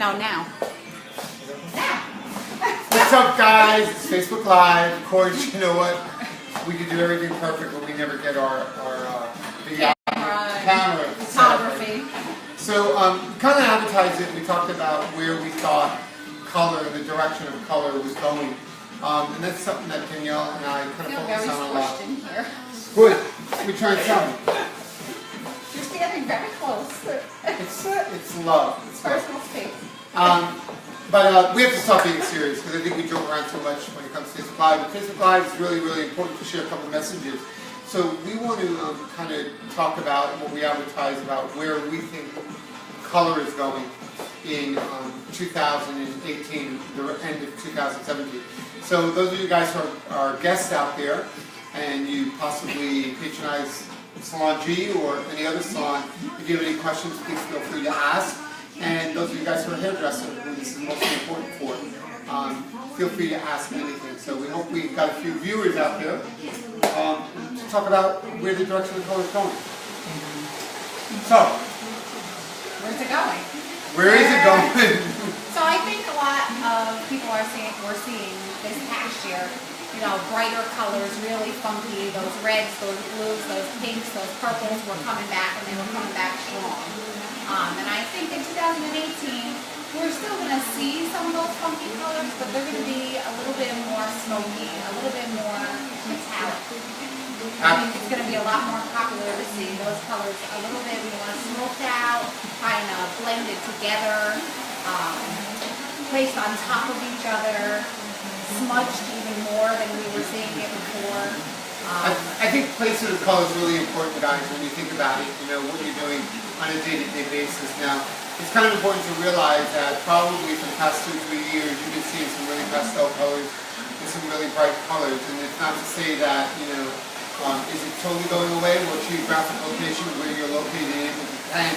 No, now. What's up, guys? It's Facebook Live. Of course, you know what? We can do everything perfect, but we never get our camera Photography. So, kind of advertised it. We talked about where we thought color, the direction of color was going. And that's something that Danielle and I kind of focus on a lot. In here. Good. We try and tell me. You're standing very close. It's love. It's personal space. But we have to stop being serious because I think we joke around too much when it comes to Facebook Live. But Facebook Live is really, really important to share a couple of messages. So we want to kind of talk about what we advertise about where we think color is going in 2018, the end of 2017. So those of you guys who are guests out there and you possibly patronize Salon G or any other salon, if you have any questions, please feel free to ask. And those of you guys who are hairdressers, who this is mostly important for, feel free to ask anything. So we hope we've got a few viewers out there to talk about where the direction of the color is going. So, where's it going? Where is it going? So I think a lot of people we're seeing this past year, you know, brighter colors, really funky. Those reds, those blues, those pinks, those purples were coming back, and they were coming back strong. And I think in 2018, we're still going to see some of those funky colors, but they're going to be a little bit more smoky, a little bit more metallic. I think it's going to be a lot more popular to see those colors a little bit more smoked out, kind of blended together, placed on top of each other, smudged even more than we were seeing it before. I think placement of color is really important, guys, when you think about it, you know, what you're doing on a day-to-day basis. Now, it's kind of important to realize that probably for the past 2 or 3 years, you've been seeing some really pastel colors and some really bright colors. And it's not to say that, you know, is it totally going away? Well, geographic location, where you're located in, will depend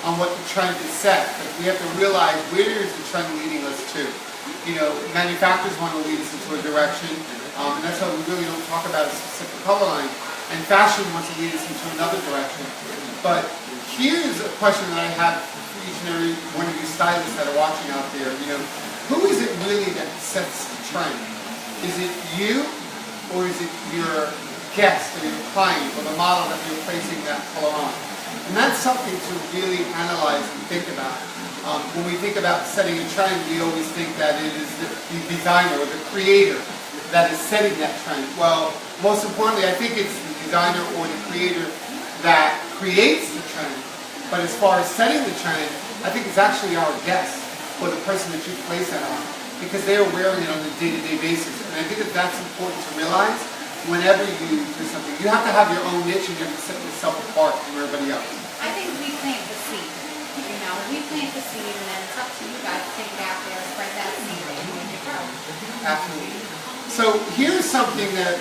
on what the trend is set. But we have to realize, where is the trend leading us to? You know, manufacturers want to lead us into a direction, and that's why we really don't talk about a specific color line. And fashion wants to lead us into another direction. But here's a question that I have for each and every one of you stylists that are watching out there. You know, who is it really that sets the trend? Is it you, or is it your guest or your client or the model that you're placing that color on? And that's something to really analyze and think about. When we think about setting a trend, we always think that it is the designer or the creator that is setting that trend. Well, most importantly, I think it's the designer or the creator that creates the trend. But as far as setting the trend, I think it's actually our guest or the person that you place that on, because they are wearing it on a day-to-day basis. And I think that that's important to realize whenever you do something. You have to have your own niche and you have to set yourself apart from everybody else. I think we plant the seed. You know, we plant the seed, and then it's up to you guys to take it out there, spread that seed, and make it grow. Absolutely. So here's something that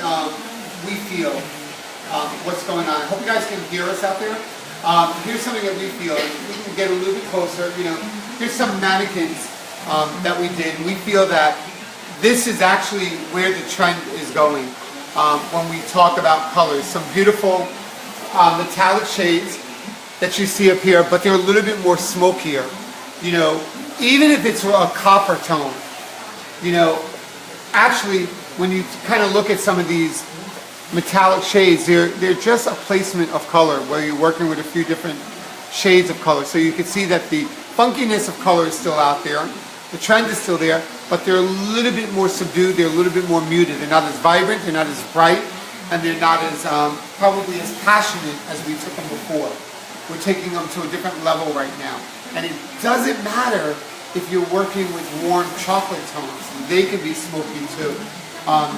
we feel what's going on. I hope you guys can hear us out there. Here's something that we feel, and we can get a little bit closer. You know, here's some mannequins that we did. We feel that this is actually where the trend is going when we talk about colors. Some beautiful metallic shades that you see up here, but they're a little bit more smokier. You know, even if it's a copper tone, you know, actually when you kind of look at some of these metallic shades, they're just a placement of color where you're working with a few different shades of color. So you can see that the funkiness of color is still out there, the trend is still there, but they're a little bit more subdued, they're a little bit more muted. They're not as vibrant, they're not as bright, and they're not as probably as passionate as we took them before. We're taking them to a different level right now. And it doesn't matter if you're working with warm chocolate tones. They can be smoky too.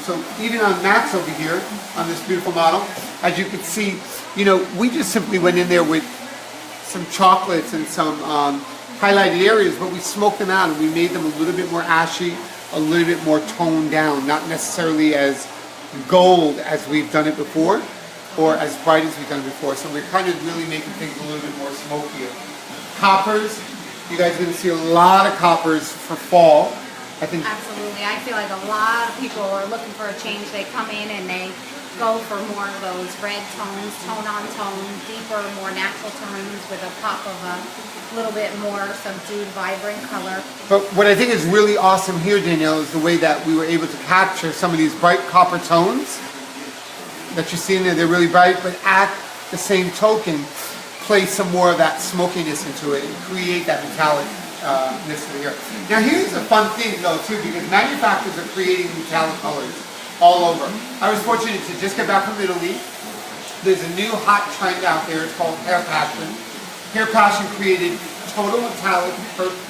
So even on Max over here, on this beautiful model, as you can see, you know, we just simply went in there with some chocolates and some highlighted areas, but we smoked them out and we made them a little bit more ashy, a little bit more toned down, not necessarily as gold as we've done it before, or as bright as we've done before. So we're kind of really making things a little bit more smokier. Coppers, you guys are going to see a lot of coppers for fall. I think absolutely. I feel like a lot of people are looking for a change. They come in and they go for more of those red tones, tone on tone, deeper, more natural tones with a pop of a little bit more subdued, vibrant color. But what I think is really awesome here, Danielle, is the way that we were able to capture some of these bright copper tones that you see in there. They're really bright, but at the same token, place some more of that smokiness into it and create that metallicness of the hair. Now here's a fun thing though too, because manufacturers are creating metallic colors all over. I was fortunate to just get back from Italy. There's a new hot trend out there. It's called Hair Passion. Hair Passion created total metallic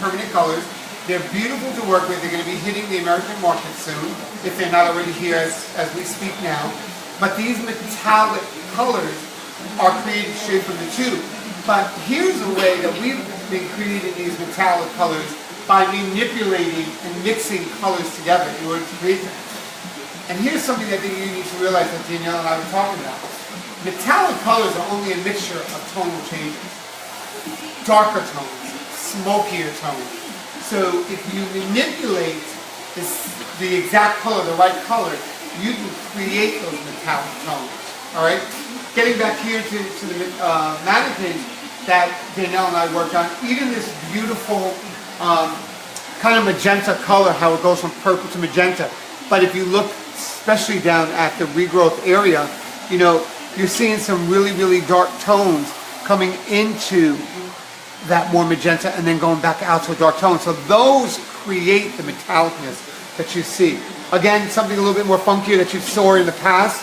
permanent colors. They're beautiful to work with. They're going to be hitting the American market soon, if they're not already here as we speak now. But these metallic colors are created straight from the tube. But here's a way that we've been creating these metallic colors by manipulating and mixing colors together in order to create them. And here's something I think you need to realize that Danielle and I were talking about. Metallic colors are only a mixture of tonal changes. Darker tones, smokier tones. So if you manipulate the exact color, the right color, you can create those metallic tones. All right? Getting back here to the mannequin that Danielle and I worked on, even this beautiful kind of magenta color, how it goes from purple to magenta. But if you look especially down at the regrowth area, you know, you're seeing some really, really dark tones coming into that more magenta and then going back out to a dark tone. So those create the metallicness that you see. Again, something a little bit more funkier that you saw in the past.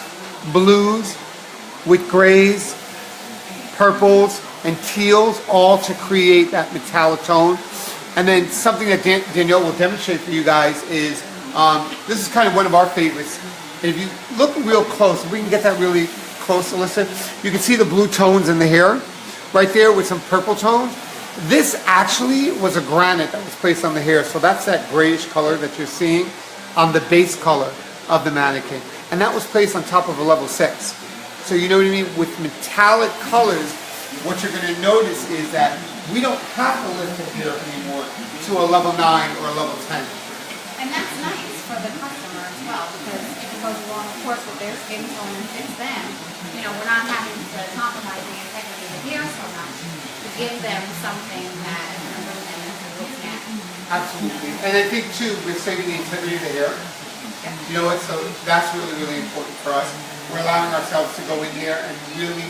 Blues with grays, purples, and teals, all to create that metallic tone. And then something that Danielle will demonstrate for you guys is, this is kind of one of our favorites. And if you look real close, if we can get that really close, Alyssa, you can see the blue tones in the hair right there with some purple tones. This actually was a granite that was placed on the hair. So that's that grayish color that you're seeing on the base color of the mannequin. And that was placed on top of a level 6. So you know what I mean? With metallic colors, what you're going to notice is that we don't have to lift the hair anymore to a level 9 or a level 10. And that's nice for the customer as well, because it goes along, of course, with their skin tone and fits them. You know, we're not having to compromise the integrity of the hair so much to give them something that is going to bring them into what's next. Absolutely. And I think, too, we're saving the integrity of the hair. You know what? So that's really, really important for us. We're allowing ourselves to go in here and really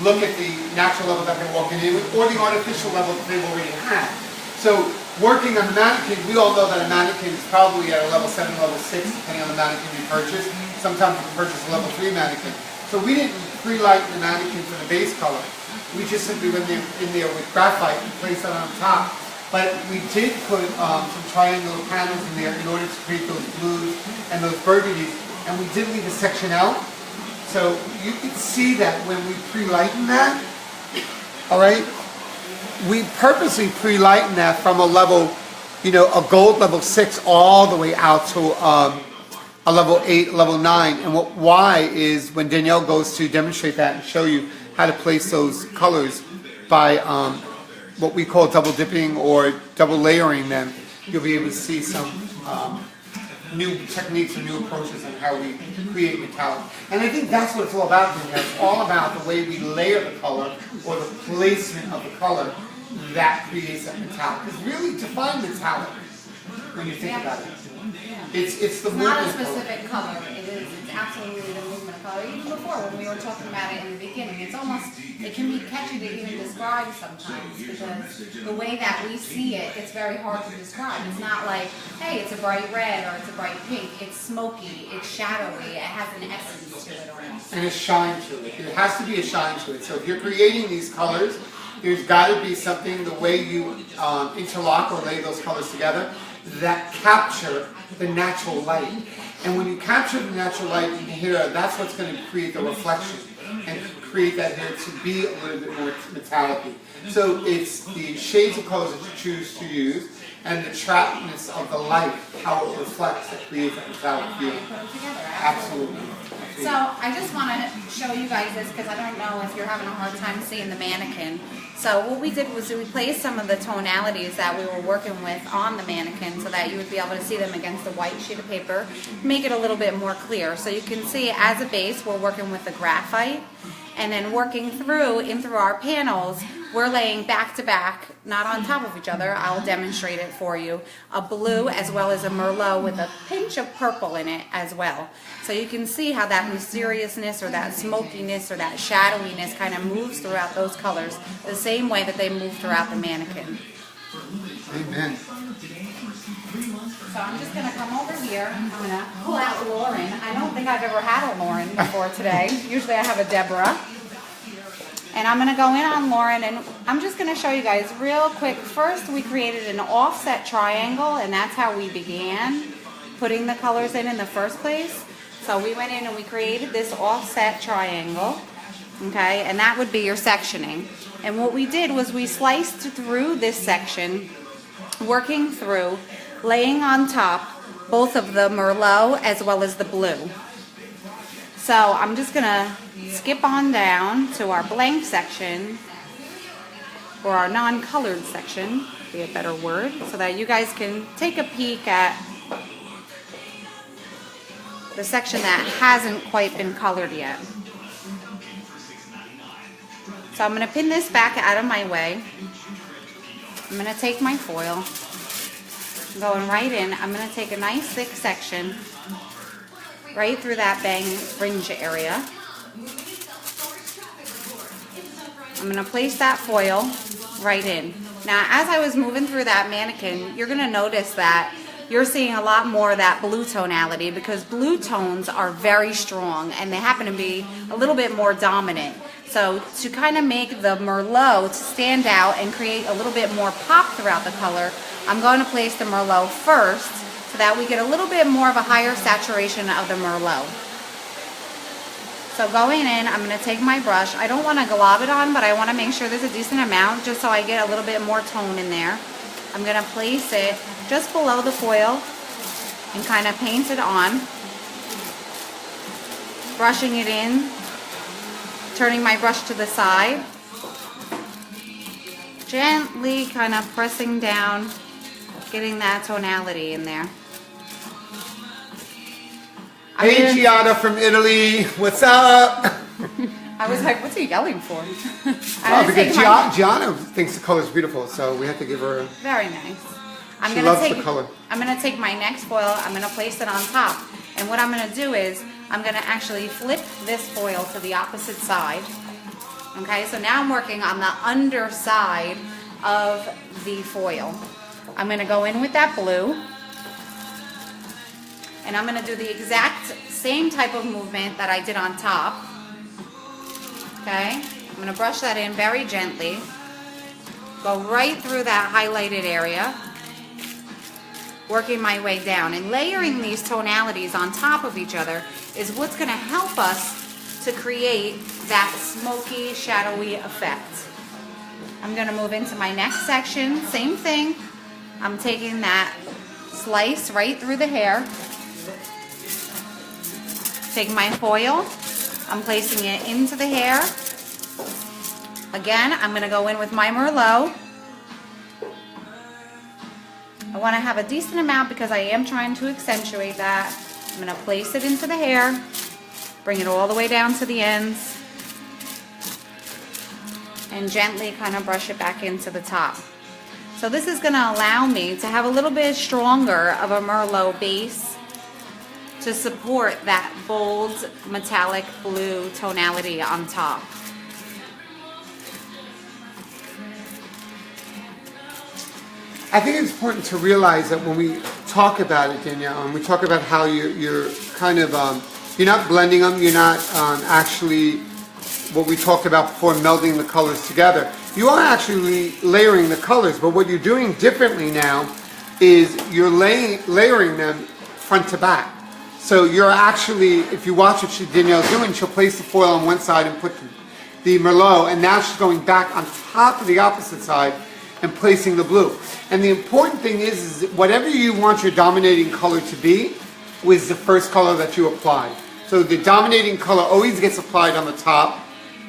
look at the natural level that they're walking in with, or the artificial level that they've already had. So working on the mannequin, we all know that a mannequin is probably at a level 7, level 6, depending on the mannequin you purchase. Sometimes you purchase a level 3 mannequin. So we didn't pre-light the mannequin for the base color. We just simply went in there with graphite and placed it on top. But we did put some triangular panels in there in order to create those blues and those burgundies. And we did leave a section out. So you can see that when we pre-lighten that, all right, we purposely pre-lighten that from a level, you know, a gold level 6 all the way out to a level 8, level 9. And why is when Danielle goes to demonstrate that and show you how to place those colors by what we call double dipping or double layering them, you'll be able to see some new techniques and new approaches on how we create metallic. And I think that's what it's all about. It's all about the way we layer the color or the placement of the color that creates that metallic. It's really to find metallic when you think about it. It's the movement. Not a specific color. It's absolutely the movement of color. Even before, when we were talking about it in the beginning, it's almost, it can be catchy to even describe sometimes, because the way that we see it, it's very hard to describe. It's not like, hey, it's a bright red or it's a bright pink. It's smoky, it's shadowy, it has an essence to it almost. And a shine to it. There has to be a shine to it. So if you're creating these colors, there's got to be something, the way you interlock or lay those colors together, that capture the natural light. And when you capture the natural light in here, that's what's going to create the reflection and create that hair to be a little bit more metallic-y. So it's the shades of colors that you choose to use and the trappedness of the light, how it reflects, that creates that metallic feel. Put them together, Absolutely. So I just want to show you guys this because I don't know if you're having a hard time seeing the mannequin. So what we did was we placed some of the tonalities that we were working with on the mannequin so that you would be able to see them against a white sheet of paper, make it a little bit more clear. So you can see as a base we're working with the graphite, and then working through our panels we're laying back to back, not on top of each other. I'll demonstrate it for you. A blue as well as a Merlot with a pinch of purple in it as well. So you can see how that mysteriousness or that smokiness or that shadowiness kind of moves throughout those colors the same way that they move throughout the mannequin. Amen. So I'm just going to come over here. I'm going to pull out Lauren. I don't think I've ever had a Lauren before today. Usually I have a Deborah. And I'm going to go in on Lauren, and I'm just going to show you guys real quick. First, we created an offset triangle, and that's how we began putting the colors in the first place. So we went in and we created this offset triangle, okay, and that would be your sectioning. And what we did was we sliced through this section, working through, laying on top both of the Merlot as well as the blue. So I'm just going to skip on down to our blank section, or our non-colored section, be a better word, so that you guys can take a peek at the section that hasn't quite been colored yet. So I'm going to pin this back out of my way. I'm going to take my foil, going right in. I'm going to take a nice thick section right through that bang fringe area. I'm going to place that foil right in. Now, as I was moving through that mannequin, you're going to notice that you're seeing a lot more of that blue tonality because blue tones are very strong and they happen to be a little bit more dominant. So to kind of make the Merlot stand out and create a little bit more pop throughout the color, I'm going to place the Merlot first so that we get a little bit more of a higher saturation of the Merlot. So going in, I'm going to take my brush. I don't want to glob it on, but I want to make sure there's a decent amount just so I get a little bit more tone in there. I'm going to place it just below the foil and kind of paint it on. Brushing it in, turning my brush to the side. Gently kind of pressing down, getting that tonality in there. Hey Giada from Italy, what's up? I was like, what's he yelling for? Oh, because Gianna thinks the color's beautiful, so we have to give her a... Very nice. She loves the color. I'm going to take my next foil, I'm going to place it on top. And what I'm going to do is, I'm going to actually flip this foil to the opposite side. Okay, so now I'm working on the underside of the foil. I'm going to go in with that blue. And I'm going to do the exact same type of movement that I did on top. Okay, I'm going to brush that in very gently. Go right through that highlighted area. Working my way down. And layering these tonalities on top of each other is what's going to help us to create that smoky, shadowy effect. I'm going to move into my next section. Same thing. I'm taking that slice right through the hair. Take my foil, I'm placing it into the hair. Again, I'm going to go in with my Merlot. I want to have a decent amount because I am trying to accentuate that. I'm going to place it into the hair, bring it all the way down to the ends, and gently kind of brush it back into the top. So this is going to allow me to have a little bit stronger of a Merlot base to support that bold metallic blue tonality on top. I think it's important to realize that when we talk about it, Danielle, and we talk about how you're kind of, you're not blending them, you're not actually, what we talked about before, melding the colors together. You are actually layering the colors, but what you're doing differently now is you're layering them front to back. So you're actually, if you watch what Danielle's doing, she'll place the foil on one side and put the Merlot, and now she's going back on top of the opposite side and placing the blue. And the important thing is whatever you want your dominating color to be was the first color that you applied. So the dominating color always gets applied on the top,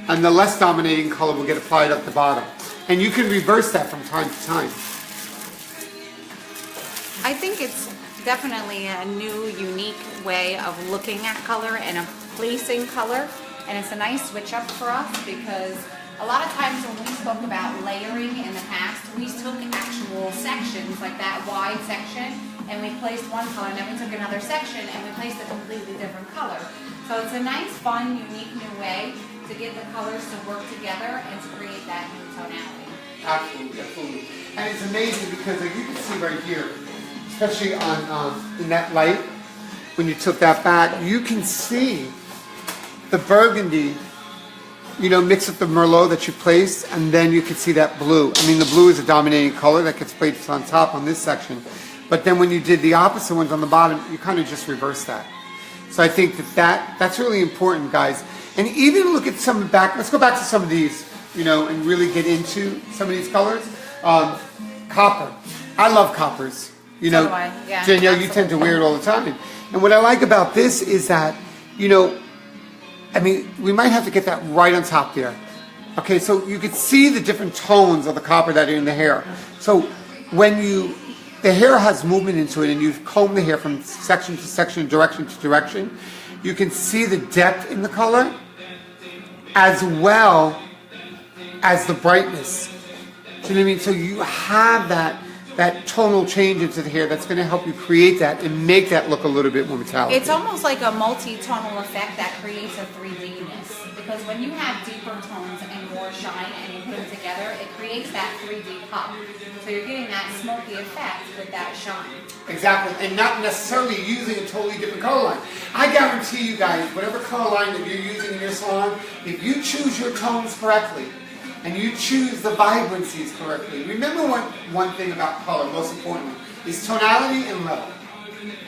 and the less dominating color will get applied at the bottom. And you can reverse that from time to time. I think it's definitely a new, unique way of looking at color and of placing color. And it's a nice switch up for us because a lot of times when we spoke about layering in the past, we took actual sections, like that wide section, and we placed one color, and then we took another section and we placed a completely different color. So it's a nice, fun, unique new way to get the colors to work together and to create that new tonality. Absolutely, absolutely. And it's amazing because like you can see right here, especially on in that light, when you tilt that back, you can see the burgundy, you know, mixed with the Merlot that you placed, and then you can see that blue. I mean, the blue is a dominating color that gets placed on top on this section. But then when you did the opposite ones on the bottom, you kind of just reverse that. So I think that's really important, guys. And even look at some back, let's go back to some of these, you know, and really get into some of these colors. Copper. I love coppers. You know, So do I. Yeah, Danielle, absolutely. you tend to wear it all the time. And what I like about this is that, you know, I mean, we might have to get that right on top there. Okay, so you could see the different tones of the copper that are in the hair. So when the hair has movement into it and you comb the hair from section to section, direction to direction, you can see the depth in the color as well as the brightness. Do you know what I mean? So you have that tonal change into the hair that's going to help you create that and make that look a little bit more metallic. It's almost like a multi-tonal effect that creates a 3D-ness. Because when you have deeper tones and more shine and you put them together, it creates that 3D pop. So you're getting that smoky effect with that shine. Exactly, and not necessarily using a totally different color line. I guarantee you guys, whatever color line that you're using in your salon, if you choose your tones correctly, and you choose the vibrancies correctly. Remember one thing about color, most importantly, is tonality and level.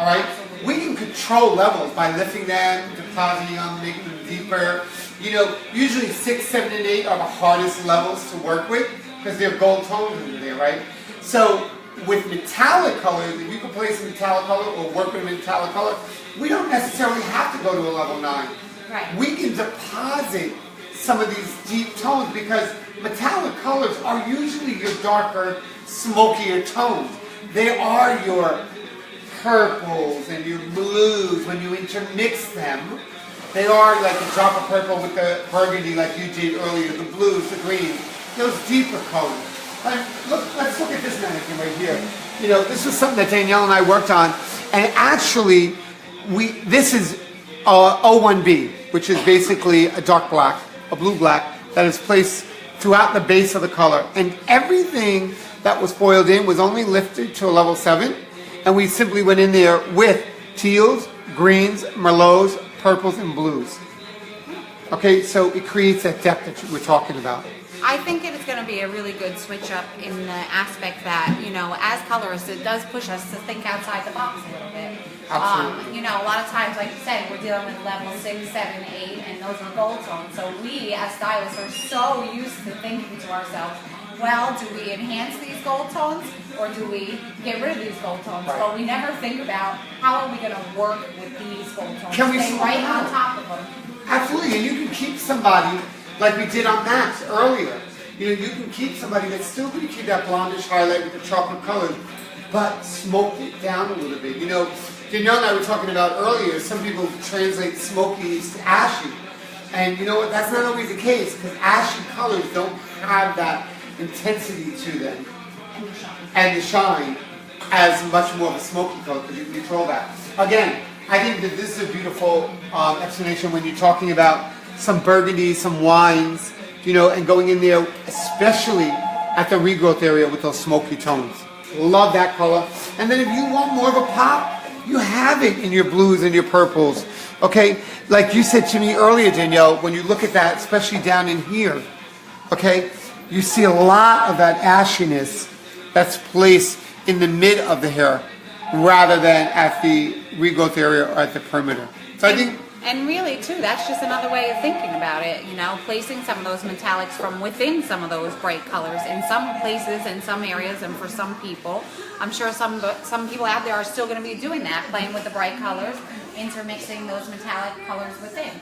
All right? We can control levels by lifting them, depositing them, making them deeper. You know, usually 6, 7, and 8 are the hardest levels to work with because they're gold tones under there, right? So with metallic colors, if you can place a metallic color or work with a metallic color, we don't necessarily have to go to a level 9. Right. We can deposit some of these deep tones because metallic colors are usually your darker, smokier tones. They are your purples and your blues when you intermix them. They are like a drop of purple with the burgundy like you did earlier, the blues, the greens, those deeper colors. And let's look at this mannequin right here. You know, this was something that Danielle and I worked on, and actually, this is 01B, which is basically a dark black, a blue black, that is placed throughout the base of the color. And everything that was foiled in was only lifted to a level 7. And we simply went in there with teals, greens, merlots, purples, and blues. Okay, so it creates that depth that we're talking about. I think it is going to be a really good switch up in the aspect that, you know, as colorists, it does push us to think outside the box a little bit. Absolutely. You know, a lot of times, like you said, we're dealing with level 6, 7, 8, and those are gold tones. So we, as stylists, are so used to thinking to ourselves, well, do we enhance these gold tones or do we get rid of these gold tones? Right. But we never think about how are we going to work with these gold tones. Can we stay slow right down? on top of them? Absolutely, and you can keep somebody, like we did on Max earlier. You know, you can keep somebody that's still going to keep that blondish highlight with the chocolate colors, but smoke it down a little bit. You know, Danielle and I were talking about earlier, some people translate smoky to ashy. And you know what, that's not always the case, because ashy colors don't have that intensity to them. And the shine as much more of a smoky color, because you can control that. Again, I think that this is a beautiful explanation when you're talking about some burgundy, some wines, you know, and going in there, especially at the regrowth area with those smoky tones. Love that color. And then if you want more of a pop, you have it in your blues and your purples. Okay, like you said to me earlier, Danielle, when you look at that, especially down in here, okay, you see a lot of that ashiness that's placed in the mid of the hair rather than at the regrowth area or at the perimeter. So I think... And really, too, that's just another way of thinking about it, you know, placing some of those metallics from within some of those bright colors in some places, in some areas, and for some people. I'm sure some people out there are still going to be doing that, playing with the bright colors, intermixing those metallic colors within.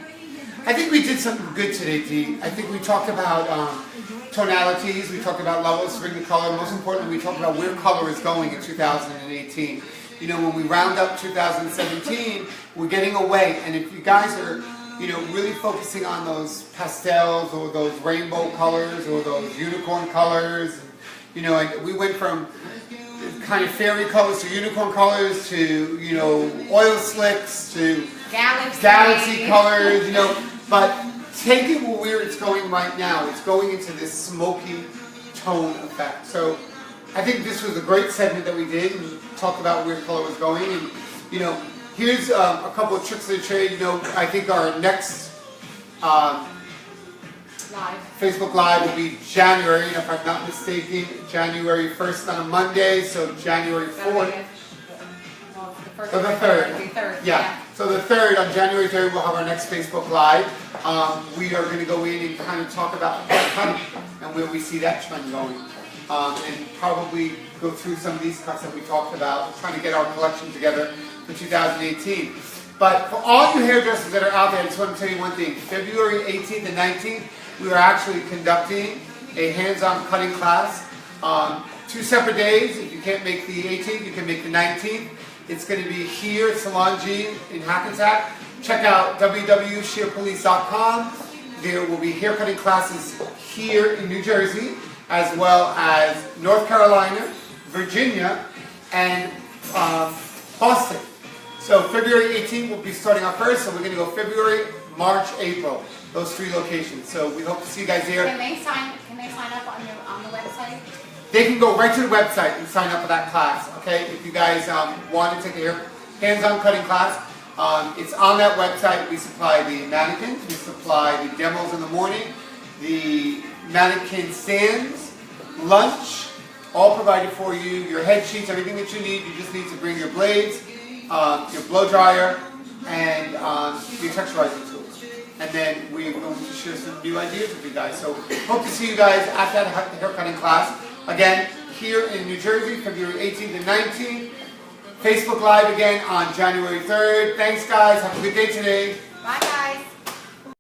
I think we did something good today, Dee. I think we talked about tonalities, we talked about levels to bring the color. Most importantly, we talked about where color is going in 2018. You know, when we round up 2017, we're getting away. And if you guys are, you know, really focusing on those pastels or those rainbow colors or those unicorn colors, you know, like we went from kind of fairy colors to unicorn colors to, you know, oil slicks to galaxy colors, you know, but take it where it's going right now. It's going into this smoky tone effect. So I think this was a great segment that we did and talked about where color was going. And, you know, here's a couple of tricks of the trade. You know, I think our next Facebook Live will be January, if I'm not mistaken, January 1st on a Monday, so January 4th. So the 3rd. Yeah. So the 3rd, on January 3rd, we'll have our next Facebook Live. We are going to go in and kind of talk about cutting and where we see that trend going. And probably go through some of these cuts that we talked about, trying to get our collection together for 2018. But for all you hairdressers that are out there, I just want to tell you one thing. February 18th and 19th, we are actually conducting a hands-on cutting class. 2 separate days. If you can't make the 18th, you can make the 19th. It's going to be here at Salon G in Hackensack. Check out www.shearpolice.com. There will be haircutting classes here in New Jersey, as well as North Carolina, Virginia, and Boston. So February 18th will be starting off first, so we're going to go February, March, April, those 3 locations. So we hope to see you guys there. Can they sign up on the website? They can go right to the website and sign up for that class, okay? If you guys want to take a hands-on cutting class, it's on that website. We supply the mannequins, we supply the demos in the morning, the mannequin stands, lunch, all provided for you, your head sheets, everything that you need. You just need to bring your blades, your blow dryer, and your texturizing tools. And then we're going to share some new ideas with you guys. So hope to see you guys at that haircutting class. Again, here in New Jersey, February 18th and 19th. Facebook Live again on January 3rd. Thanks, guys. Have a good day today.